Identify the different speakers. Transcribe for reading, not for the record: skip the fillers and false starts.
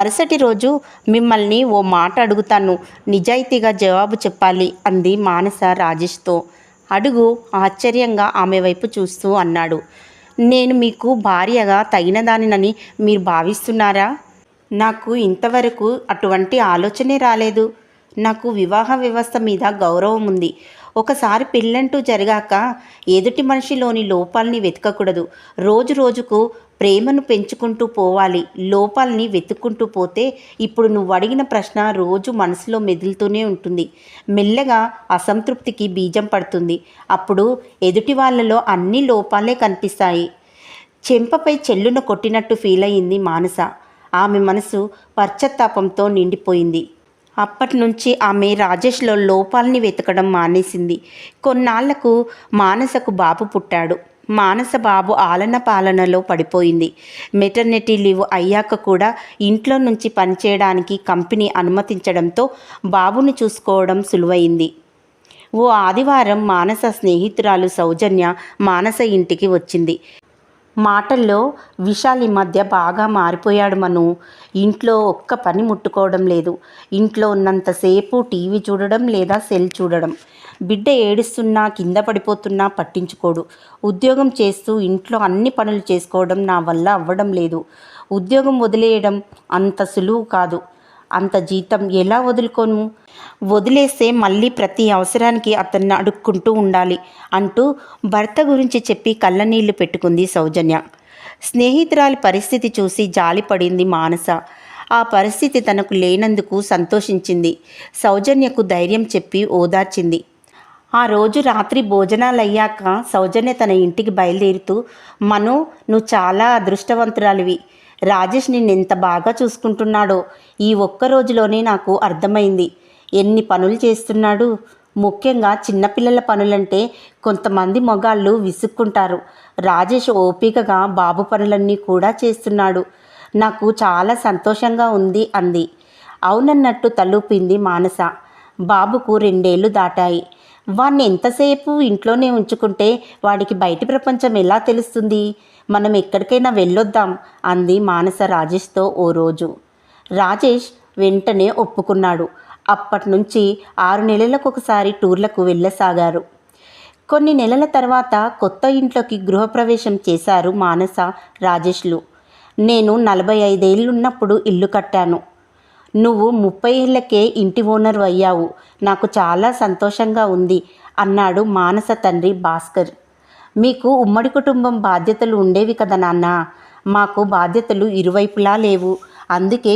Speaker 1: మరుసటి రోజు మిమ్మల్ని ఓ మాట అడుగుతాను, నిజాయితీగా జవాబు చెప్పాలి అంది మానస రాజేష్తో. అడుగు ఆశ్చర్యంగా ఆమె వైపు చూస్తూ అన్నాడు. నేను మీకు భార్యగా తగినదానినని మీరు భావిస్తున్నారా? నాకు ఇంతవరకు అటువంటి ఆలోచనే రాలేదు. నాకు వివాహ వ్యవస్థ మీద గౌరవం ఉంది. ఒకసారి పెళ్ళంటూ జరిగాక ఎదుటి మనిషిలోని లోపాలని వెతకకూడదు. రోజు రోజుకు ప్రేమను పెంచుకుంటూ పోవాలి. లోపాలని వెతుక్కుంటూ పోతే ఇప్పుడు నువ్వు అడిగిన ప్రశ్న రోజు మనసులో మెదులుతూనే ఉంటుంది. మెల్లగా అసంతృప్తికి బీజం పడుతుంది. అప్పుడు ఎదుటి వాళ్ళలో అన్ని లోపాలే కనిపిస్తాయి. చెంపపై చెల్లున కొట్టినట్టు ఫీల్ అయింది మానస. ఆమె మనసు పశ్చాత్తాపంతో నిండిపోయింది. అప్పటినుంచి ఆమె రాజేష్లో లోపాలని వెతకడం మానేసింది. కొన్నాళ్లకు మానసకు బాబు పుట్టాడు. మానస బాబు ఆలన పాలనలో పడిపోయింది. మెటర్నిటీ లీవ్ అయ్యాక కూడా ఇంట్లో నుంచి పనిచేయడానికి కంపెనీ అనుమతించడంతో బాబుని చూసుకోవడం సులువైంది. ఓ ఆదివారం మానస స్నేహితురాలు సౌజన్య మానస ఇంటికి వచ్చింది. మాటల్లో విశాల్ ఈ మధ్య బాగా మారిపోయాడు మను. ఇంట్లో ఒక్క పని ముట్టుకోవడం లేదు. ఇంట్లో ఉన్నంతసేపు టీవీ చూడడం లేదా సెల్ చూడడం. బిడ్డ ఏడుస్తున్నా కింద పడిపోతున్నా పట్టించుకోడు. ఉద్యోగం చేస్తూ ఇంట్లో అన్ని పనులు చేసుకోవడం నా వల్ల అవ్వడం లేదు. ఉద్యోగం వదిలేయడం అంత సులువు కాదు. అంత జీతం ఎలా వదులుకోను? వదిలేస్తే మళ్ళీ ప్రతి అవసరానికి అతన్ని అడుక్కుంటూ ఉండాలి అంటూ భర్త గురించి చెప్పి కళ్ళనీళ్లు పెట్టుకుంది సౌజన్య. స్నేహితురాలి పరిస్థితి చూసి జాలిపడింది మానస. ఆ పరిస్థితి తనకు లేనందుకు సంతోషించింది. సౌజన్యకు ధైర్యం చెప్పి ఓదార్చింది. ఆ రోజు రాత్రి భోజనాలయ్యాక సౌజన్య తన ఇంటికి బయలుదేరుతూ, మను, నువ్వు చాలా అదృష్టవంతురాలివి. రాజేష్ నిన్నెంత బాగా చూసుకుంటున్నాడో ఈ ఒక్క రోజులోనే నాకు అర్థమైంది. ఎన్ని పనులు చేస్తున్నాడు. ముఖ్యంగా చిన్నపిల్లల పనులంటే కొంతమంది మగాళ్ళు విసుక్కుంటారు. రాజేష్ ఓపికగా బాబు పనులన్నీ కూడా చేస్తున్నాడు. నాకు చాలా సంతోషంగా ఉంది అంది. అవునన్నట్టు తలూపింది మానస. బాబుకు 2 ఏళ్ళు దాటాయి. వాణ్ణి ఎంతసేపు ఇంట్లోనే ఉంచుకుంటే వాడికి బయటి ప్రపంచం ఎలా తెలుస్తుంది? మనం ఎక్కడికైనా వెళ్ళొద్దాం అంది మానస రాజేష్తో ఓ రోజు. రాజేష్ వెంటనే ఒప్పుకున్నాడు. అప్పటినుంచి 6 నెలలకొకసారి టూర్లకు వెళ్ళసాగారు. కొన్ని నెలల తర్వాత కొత్త ఇంట్లోకి గృహప్రవేశం చేశారు మానస, రాజేష్లు. నేను 45 ఏళ్ళున్నప్పుడు ఇల్లు కట్టాను. నువ్వు 30 ఏళ్లకే ఇంటి ఓనర్ అయ్యావు. నాకు చాలా సంతోషంగా ఉంది అన్నాడు మానస తండ్రి భాస్కర్. మీకు ఉమ్మడి కుటుంబం బాధ్యతలు ఉండేవి కదా నాన్న. మాకు బాధ్యతలు ఇరువైపులా లేవు. అందుకే